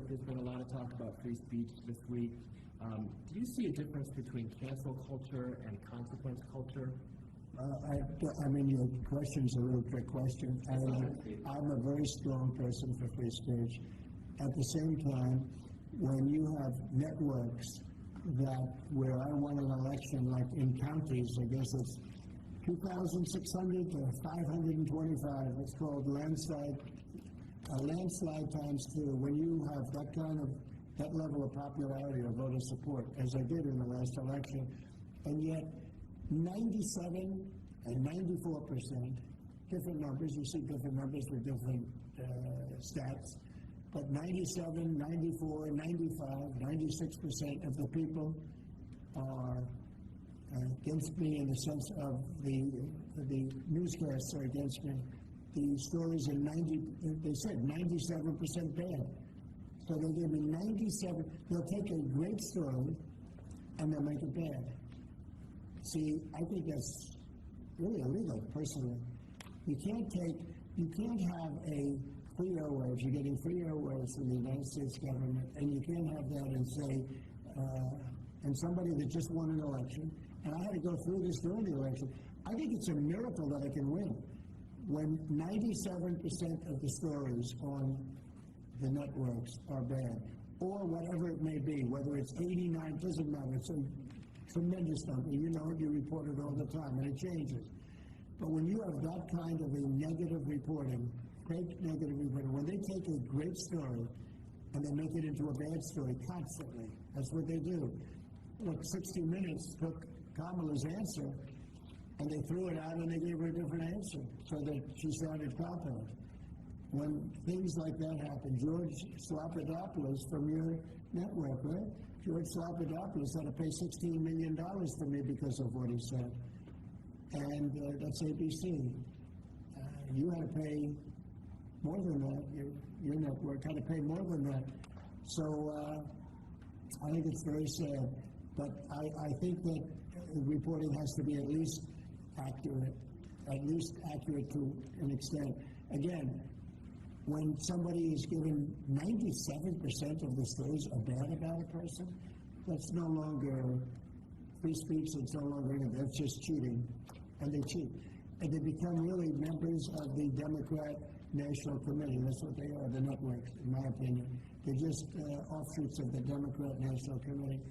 there's been a lot of talk about free speech this week. Do you see a difference between cancel culture and consequence culture? I mean, your question's a real trick question. I'm a very strong person for free speech. At the same time, when you have networks that where I won an election, like in counties, I guess it's 2,600 to 525. It's called landslide times two. When you have that level of popularity or voter support, as I did in the last election, and yet 97 and 94%, different numbers. You see different numbers with different stats. But 97, 94, 95, 96% of the people are against me in the sense of the newscasts are against me. The stories are they said 97% bad. So they give me 97, they'll take a great story and they'll make it bad. See, I think that's really illegal, personally. You can't have a free airwaves. You're getting free airwaves from the United States government, and you can't have that and say, and somebody that just won an election, and I had to go through this during the election. I think it's a miracle that I can win. When 97% of the stories on the networks are bad, or whatever it may be, whether it's 89, doesn't matter, it's a tremendous number. You know it, you report it all the time, and it changes. But when you have that kind of a negative reporting, fake negative reporting, when they take a great story and they make it into a bad story constantly, that's what they do. Look, 60 Minutes took Kamala's answer, and they threw it out and they gave her a different answer so that she sounded competent. When things like that happen, George Slopadopoulous from your network, right? George Slopadopoulous had to pay $16 million for me because of what he said. And that's ABC. You had to pay more than that. Your network had to pay more than that. So I think it's very sad. But I think that reporting has to be at least accurate to an extent. Again, when somebody is given 97% of the stories are bad about a person, that's no longer free speech, it's no longer anything, that's just cheating, and they cheat. And they become really members of the Democrat National Committee. That's what they are, the networks, in my opinion. They're just offshoots of the Democrat National Committee.